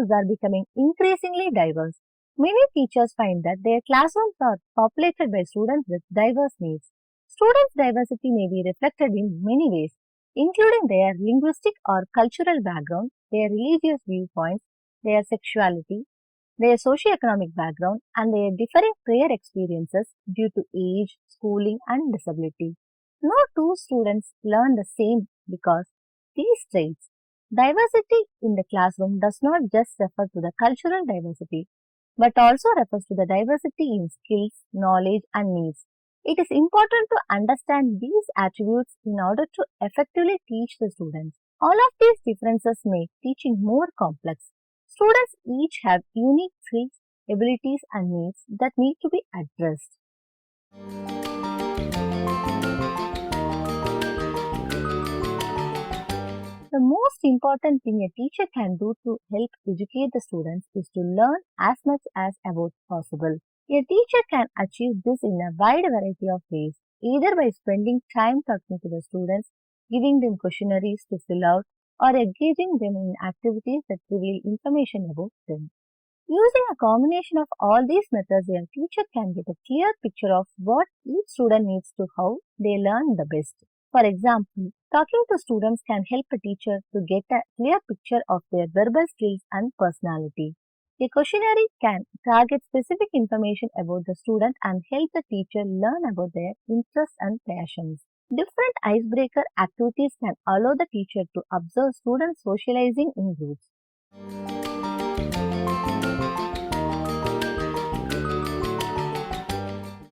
schools are becoming increasingly diverse. Many teachers find that their classrooms are populated by students with diverse needs. Students' diversity may be reflected in many ways, including their linguistic or cultural background, their religious viewpoints, their sexuality, their socioeconomic background, and their differing prayer experiences due to age, schooling, and disability. No two students learn the same because these traits. Diversity in the classroom does not just refer to the cultural diversity, but also refers to the diversity in skills, knowledge, and needs. It is important to understand these attributes in order to effectively teach the students. All of these differences make teaching more complex. Students each have unique skills, abilities, and needs that need to be addressed. The most important thing a teacher can do to help educate the students is to learn as much as about possible. A teacher can achieve this in a wide variety of ways, either by spending time talking to the students, giving them questionnaires to fill out, or engaging them in activities that reveal information about them. Using a combination of all these methods, a teacher can get a clear picture of what each student needs to how they learn the best. For example, talking to students can help a teacher to get a clear picture of their verbal skills and personality. A questionnaire can target specific information about the student and help the teacher learn about their interests and passions. Different icebreaker activities can allow the teacher to observe students socializing in groups.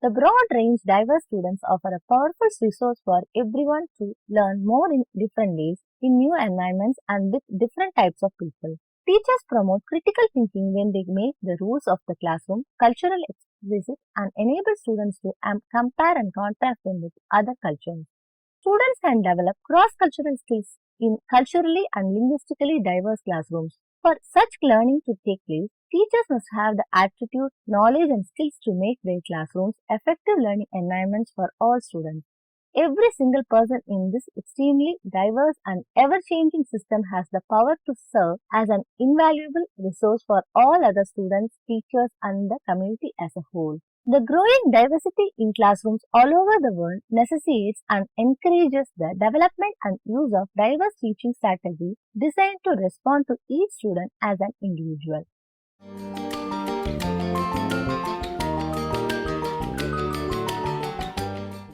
The broad range diverse students offer a powerful resource for everyone to learn more in different ways, in new environments and with different types of people. Teachers promote critical thinking when they make the rules of the classroom cultural explicit and enable students to compare and contrast them with other cultures. Students can develop cross-cultural skills in culturally and linguistically diverse classrooms. For such learning to take place, teachers must have the attitude, knowledge and skills to make their classrooms effective learning environments for all students. Every single person in this extremely diverse and ever-changing system has the power to serve as an invaluable resource for all other students, teachers and the community as a whole. The growing diversity in classrooms all over the world necessitates and encourages the development and use of diverse teaching strategies designed to respond to each student as an individual.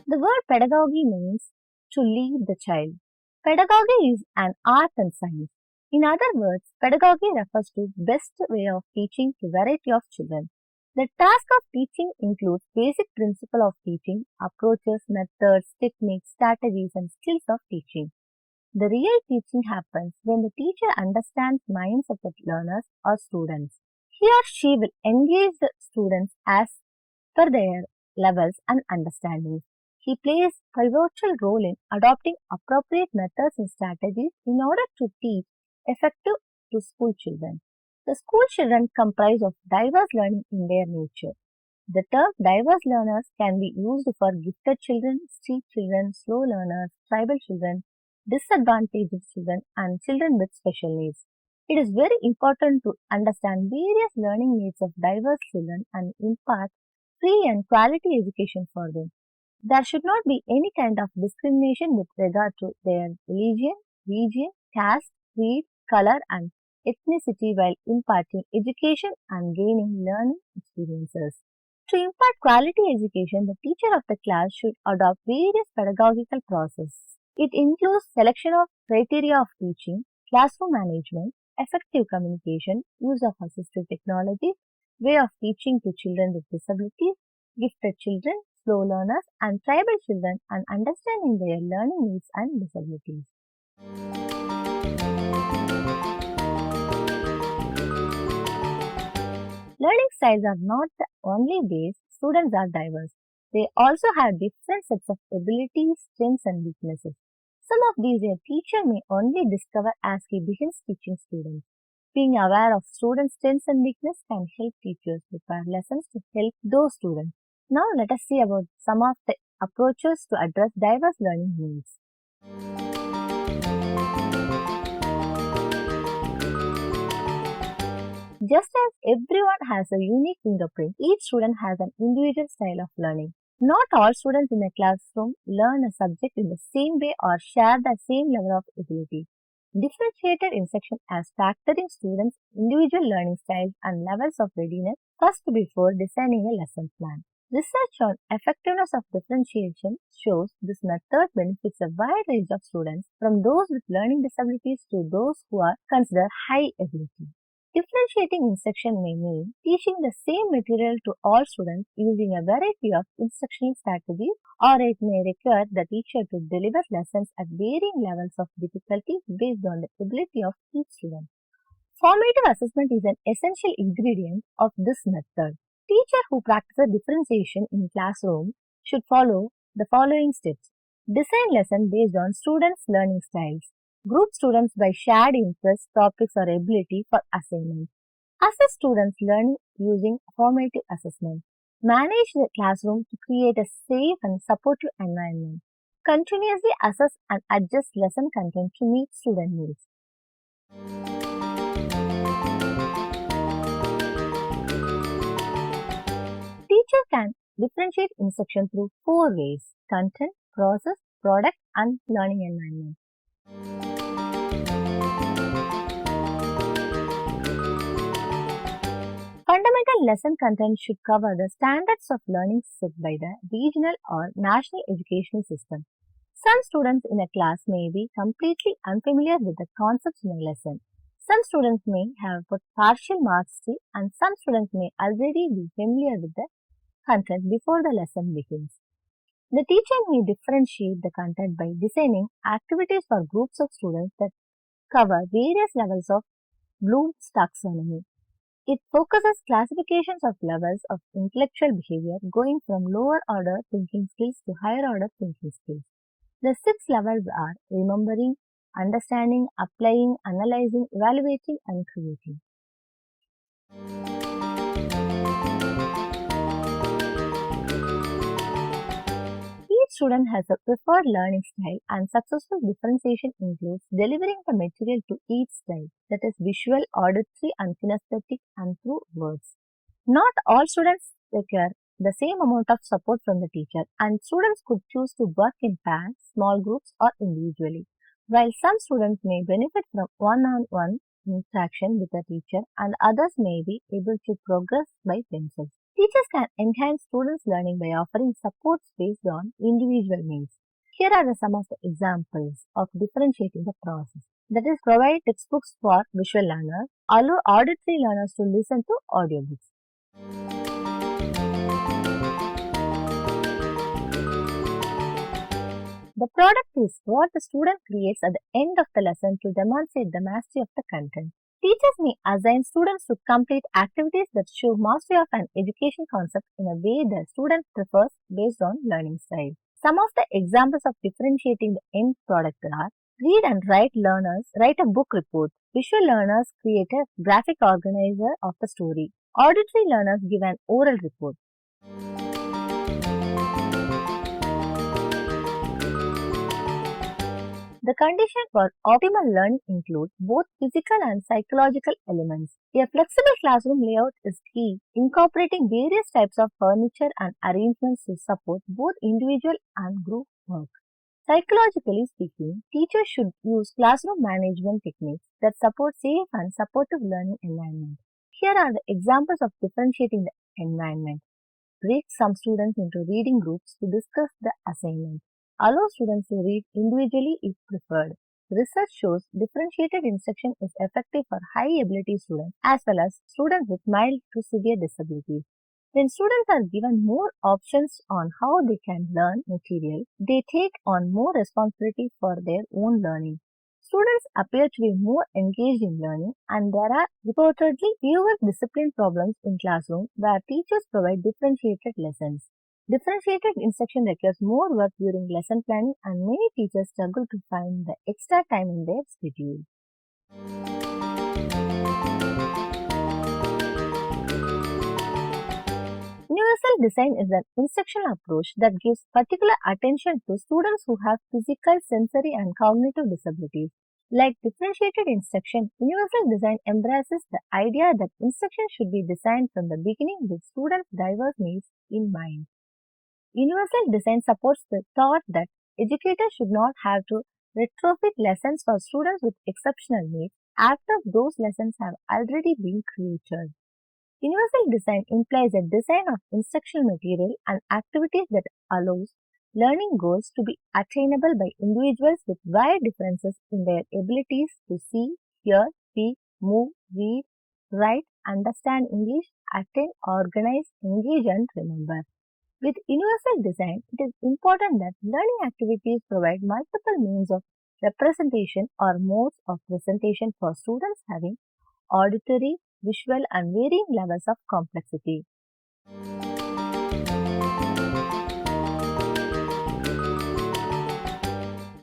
The word pedagogy means to lead the child. Pedagogy is an art and science. In other words, pedagogy refers to best way of teaching to variety of children. The task of teaching includes basic principle of teaching, approaches, methods, techniques, strategies, and skills of teaching. The real teaching happens when the teacher understands minds of the learners or students. He or she will engage the students as per their levels and understandings. He plays a pivotal role in adopting appropriate methods and strategies in order to teach effective to school children. The school children comprise of diverse learning in their nature. The term diverse learners can be used for gifted children, street children, slow learners, tribal children, disadvantaged children, and children with special needs. It is very important to understand various learning needs of diverse children and impart free and quality education for them. There should not be any kind of discrimination with regard to their religion, region, caste, creed, color, and ethnicity while imparting education and gaining learning experiences. To impart quality education, the teacher of the class should adopt various pedagogical processes. It includes selection of criteria of teaching, classroom management, effective communication, use of assistive technologies, way of teaching to children with disabilities, gifted children, slow learners, and tribal children, and understanding their learning needs and disabilities. Learning styles are not the only ways students are diverse. They also have different sets of abilities, strengths, and weaknesses. Some of these a teacher may only discover as he begins teaching students. Being aware of students' strengths and weaknesses can help teachers prepare lessons to help those students. Now let us see about some of the approaches to address diverse learning needs. Just as everyone has a unique fingerprint, each student has an individual style of learning. Not all students in a classroom learn a subject in the same way or share the same level of ability. Differentiated instruction as factoring students' individual learning styles and levels of readiness first before designing a lesson plan. Research on effectiveness of differentiation shows this method benefits a wide range of students, from those with learning disabilities to those who are considered high ability. Differentiating instruction may mean teaching the same material to all students using a variety of instructional strategies, or it may require the teacher to deliver lessons at varying levels of difficulty based on the ability of each student. Formative assessment is an essential ingredient of this method. Teacher who practices differentiation in classroom should follow the following steps. Design lesson based on students' learning styles. Group students by shared interests, topics or ability for assignment. Assess students' learning using formative assessment. Manage the classroom to create a safe and supportive environment. Continuously assess and adjust lesson content to meet student needs. Teacher can differentiate instruction through 4 ways: content, process, product, and learning environment. Fundamental lesson content should cover the standards of learning set by the regional or national educational system. Some students in a class may be completely unfamiliar with the concepts in a lesson. Some students may have put partial mastery, and some students may already be familiar with the content before the lesson begins. The teacher may differentiate the content by designing activities for groups of students that cover various levels of Bloom's taxonomy. It focuses classifications of levels of intellectual behavior going from lower order thinking skills to higher order thinking skills. The 6 levels are remembering, understanding, applying, analyzing, evaluating, and creating. Each student has a preferred learning style, and successful differentiation includes delivering the material to each style, that is visual, auditory, and kinesthetic, and through words. Not all students require the same amount of support from the teacher, and students could choose to work in pairs, small groups, or individually. While some students may benefit from one-on-one interaction with the teacher, and others may be able to progress by themselves. Teachers can enhance students' learning by offering supports based on individual needs. Here are some of the examples of differentiating the process. That is, provide textbooks for visual learners, allow auditory learners to listen to audiobooks. The product is what the student creates at the end of the lesson to demonstrate the mastery of the content. Teachers may assign students to complete activities that show mastery of an education concept in a way the student prefers based on learning style. Some of the examples of differentiating the end product are: read and write learners write a book report, visual learners create a graphic organizer of the story, auditory learners give an oral report. The condition for optimal learning includes both physical and psychological elements. A flexible classroom layout is key, incorporating various types of furniture and arrangements to support both individual and group work. Psychologically speaking, teachers should use classroom management techniques that support safe and supportive learning environment. Here are the examples of differentiating the environment. Break some students into reading groups to discuss the assignment. Allow students to read individually if preferred. Research shows differentiated instruction is effective for high ability students as well as students with mild to severe disabilities. When students are given more options on how they can learn material, they take on more responsibility for their own learning. Students appear to be more engaged in learning, and there are reportedly fewer discipline problems in classrooms where teachers provide differentiated lessons. Differentiated instruction requires more work during lesson planning, and many teachers struggle to find the extra time in their schedule. Universal design is an instructional approach that gives particular attention to students who have physical, sensory, and cognitive disabilities. Like differentiated instruction, universal design embraces the idea that instruction should be designed from the beginning with students' diverse needs in mind. Universal design supports the thought that educators should not have to retrofit lessons for students with exceptional needs after those lessons have already been created. Universal design implies a design of instructional material and activities that allows learning goals to be attainable by individuals with wide differences in their abilities to see, hear, speak, move, read, write, understand English, attend, organize, engage, and remember. With universal design, it is important that learning activities provide multiple means of representation or modes of presentation for students having auditory, visual, and varying levels of complexity.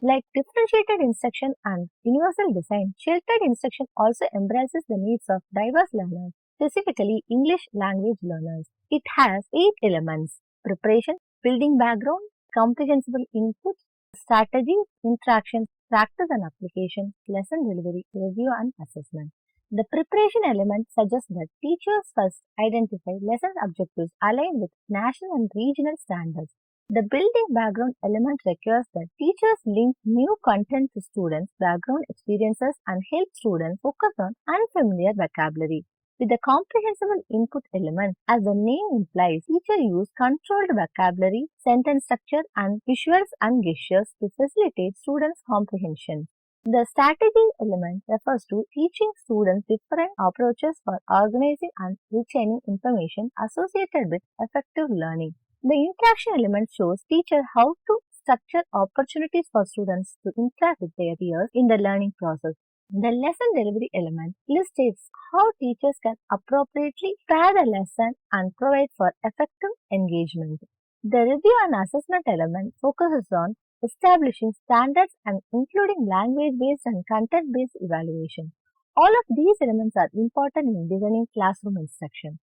Like differentiated instruction and universal design, sheltered instruction also embraces the needs of diverse learners, specifically English language learners. It has 8 elements: preparation, building background, comprehensible input, strategy, interaction, practice and application, lesson delivery, review and assessment. The preparation element suggests that teachers first identify lesson objectives aligned with national and regional standards. The building background element requires that teachers link new content to students' background experiences and help students focus on unfamiliar vocabulary. With the comprehensible input element, as the name implies, teachers use controlled vocabulary, sentence structure, and visuals and gestures to facilitate students' comprehension. The strategy element refers to teaching students different approaches for organizing and retaining information associated with effective learning. The interaction element shows teachers how to structure opportunities for students to interact with their peers in the learning process. The lesson delivery element illustrates how teachers can appropriately pair the lesson and provide for effective engagement. The review and assessment element focuses on establishing standards and including language-based and content-based evaluation. All of these elements are important in designing classroom instruction.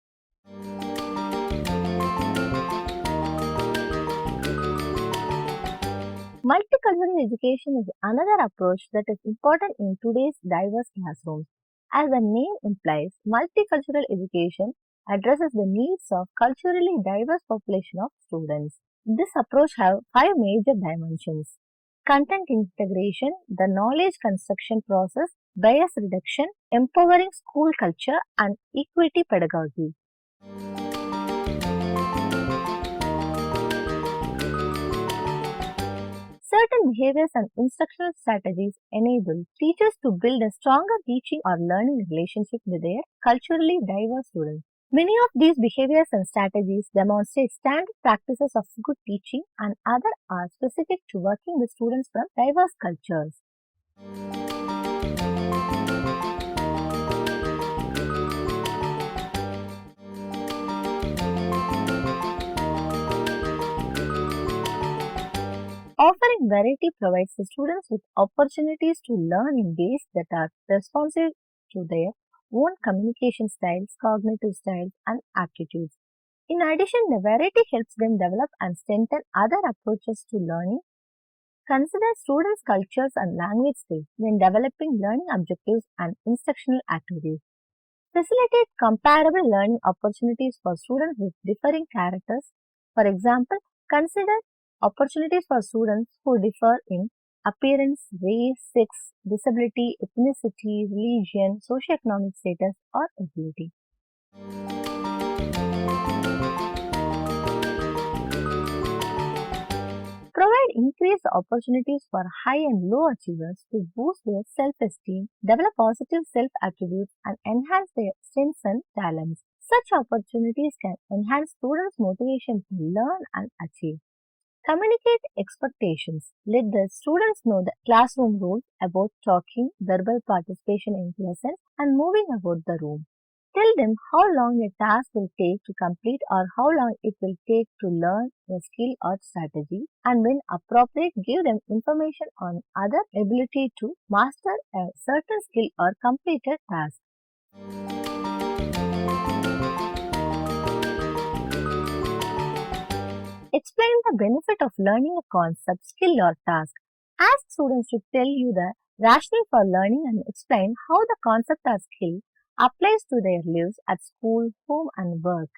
Multicultural education is another approach that is important in today's diverse classrooms. As the name implies, multicultural education addresses the needs of culturally diverse population of students. This approach has 5 major dimensions: content integration, the knowledge construction process, bias reduction, empowering school culture, and equity pedagogy. Certain behaviors and instructional strategies enable teachers to build a stronger teaching or learning relationship with their culturally diverse students. Many of these behaviors and strategies demonstrate standard practices of good teaching, and others are specific to working with students from diverse cultures. Offering variety provides the students with opportunities to learn in ways that are responsive to their own communication styles, cognitive styles, and aptitudes. In addition, the variety helps them develop and strengthen other approaches to learning. Consider students' cultures and language skills when developing learning objectives and instructional activities. Facilitate comparable learning opportunities for students with differing characters. For example, consider opportunities for students who differ in appearance, race, sex, disability, ethnicity, religion, socioeconomic status, or ability. Provide increased opportunities for high and low achievers to boost their self-esteem, develop positive self-attributes, and enhance their strengths and talents. Such opportunities can enhance students' motivation to learn and achieve. Communicate expectations. Let the students know the classroom rules about talking, verbal participation in lessons, and moving about the room. Tell them how long a task will take to complete or how long it will take to learn a skill or strategy, and when appropriate, give them information on other ability to master a certain skill or complete a task. Explain the benefit of learning a concept, skill or task. Ask students to tell you the rationale for learning, and explain how the concept or skill applies to their lives at school, home, and work.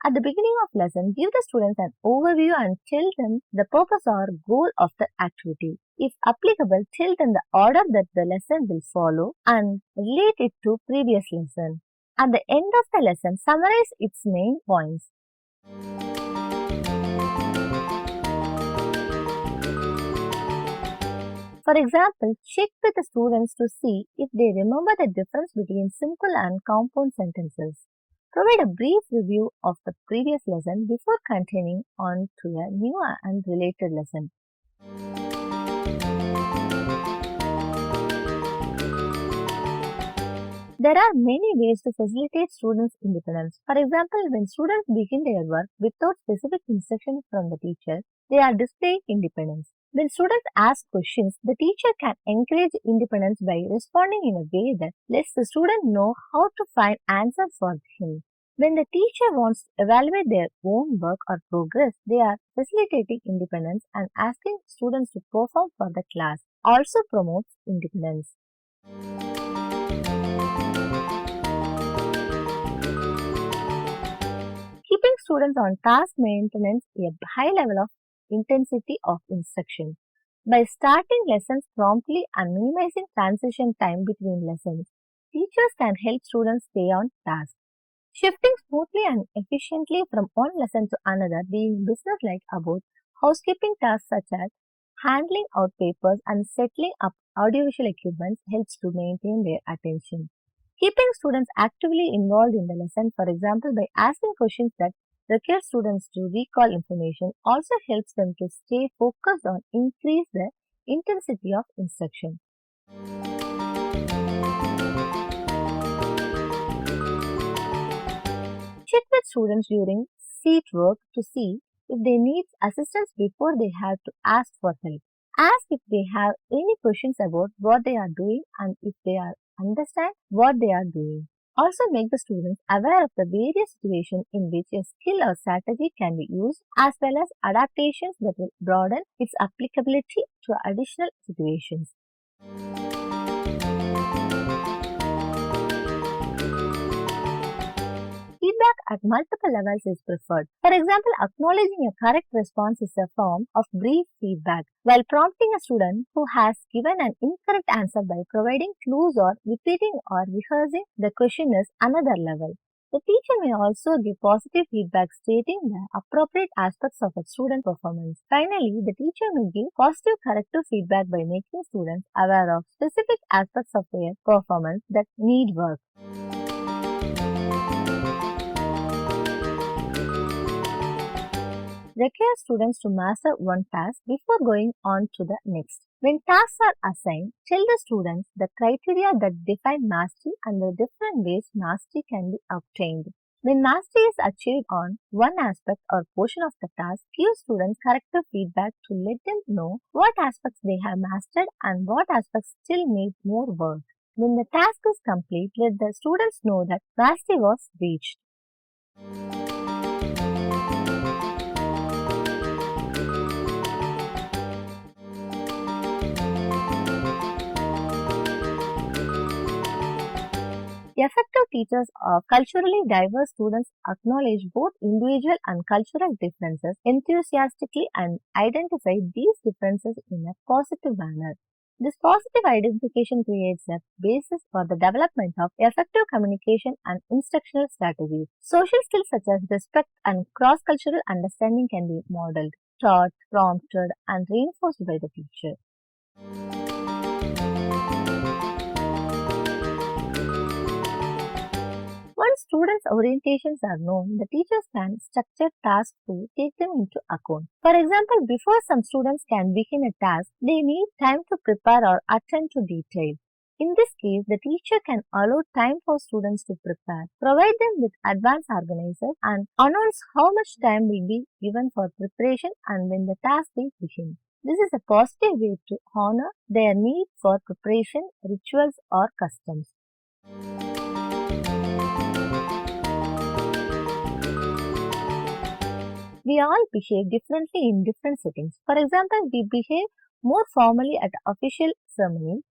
At the beginning of lesson, give the students an overview and tell them the purpose or goal of the activity. If applicable, tell them the order that the lesson will follow and relate it to previous lesson. At the end of the lesson, summarize its main points. For example, check with the students to see if they remember the difference between simple and compound sentences. Provide a brief review of the previous lesson before continuing on to a new and related lesson. There are many ways to facilitate students' independence. For example, when students begin their work without specific instruction from the teacher, they are displaying independence. When students ask questions, the teacher can encourage independence by responding in a way that lets the student know how to find answers for him. When the teacher wants to evaluate their own work or progress, they are facilitating independence, and asking students to perform for the class also promotes independence. Keeping students on task maintains a high level of intensity of instruction. By starting lessons promptly and minimizing transition time between lessons, teachers can help students stay on task. Shifting smoothly and efficiently from one lesson to another, being businesslike about housekeeping tasks such as handling out papers and settling up audiovisual equipment helps to maintain their attention. Keeping students actively involved in the lesson, for example, by asking questions that require students to recall information, also helps them to stay focused on increase the intensity of instruction. Check with students during seat work to see if they need assistance before they have to ask for help. Ask if they have any questions about what they are doing and if they are understand what they are doing. Also make the students aware of the various situations in which a skill or strategy can be used, as well as adaptations that will broaden its applicability to additional situations. Feedback at multiple levels is preferred. For example, acknowledging a correct response is a form of brief feedback, while prompting a student who has given an incorrect answer by providing clues or repeating or rehearsing the question is another level. The teacher may also give positive feedback stating the appropriate aspects of a student performance. Finally, the teacher may give positive corrective feedback by making students aware of specific aspects of their performance that need work. Require students to master one task before going on to the next. When tasks are assigned, tell the students the criteria that define mastery and the different ways mastery can be obtained. When mastery is achieved on one aspect or portion of the task, give students corrective feedback to let them know what aspects they have mastered and what aspects still need more work. When the task is complete, let the students know that mastery was reached. Effective teachers of culturally diverse students acknowledge both individual and cultural differences enthusiastically and identify these differences in a positive manner. This positive identification creates a basis for the development of effective communication and instructional strategies. Social skills such as respect and cross-cultural understanding can be modeled, taught, prompted, and reinforced by the teacher. Once students' orientations are known, the teachers can structure tasks to take them into account. For example, before some students can begin a task, they need time to prepare or attend to detail. In this case, the teacher can allow time for students to prepare, provide them with advanced organizers, and announce how much time will be given for preparation and when the task will begin. This is a positive way to honor their need for preparation, rituals, or customs. We all behave differently in different settings. For example, we behave more formally at official ceremonies.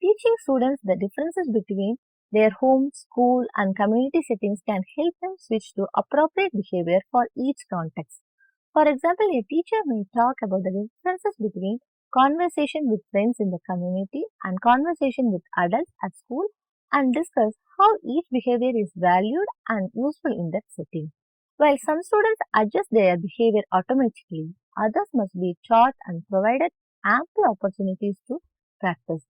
Teaching students the differences between their home, school, and community settings can help them switch to appropriate behavior for each context. For example, a teacher may talk about the differences between conversation with friends in the community and conversation with adults at school and discuss how each behavior is valued and useful in that setting. While some students adjust their behavior automatically, others must be taught and provided ample opportunities to practice.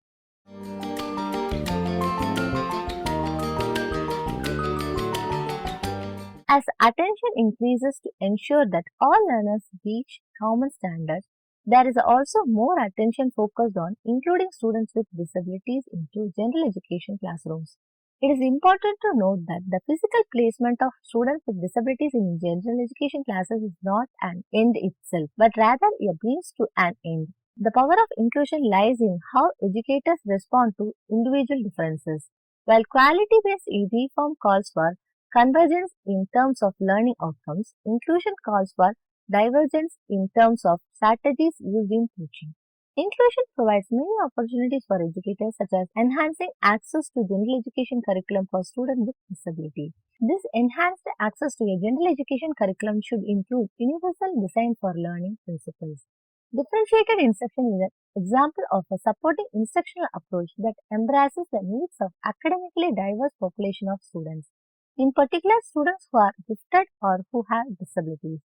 As attention increases to ensure that all learners reach common standards, there is also more attention focused on including students with disabilities into general education classrooms. It is important to note that the physical placement of students with disabilities in general education classes is not an end itself, but rather a means to an end. The power of inclusion lies in how educators respond to individual differences. While quality-based reform calls for convergence in terms of learning outcomes, inclusion calls for divergence in terms of strategies used in teaching. Inclusion provides many opportunities for educators, such as enhancing access to general education curriculum for students with disabilities. This enhanced access to a general education curriculum should include universal design for learning principles. Differentiated instruction is an example of a supporting instructional approach that embraces the needs of academically diverse population of students, in particular students who are gifted or who have disabilities.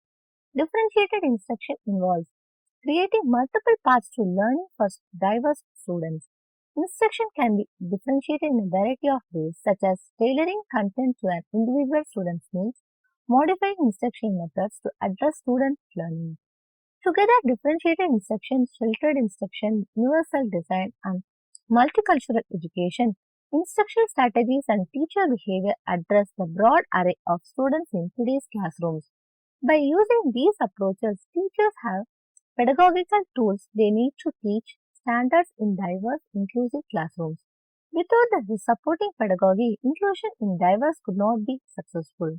Differentiated instruction involves creating multiple paths to learning for diverse students. Instruction can be differentiated in a variety of ways, such as tailoring content to an individual student's needs, modifying instruction methods to address student learning. Together, differentiated instruction, sheltered instruction, universal design, and multicultural education, instructional strategies and teacher behavior address the broad array of students in today's classrooms. By using these approaches, teachers have pedagogical tools they need to teach standards in diverse, inclusive classrooms. Without the supporting pedagogy, inclusion in diverse could not be successful.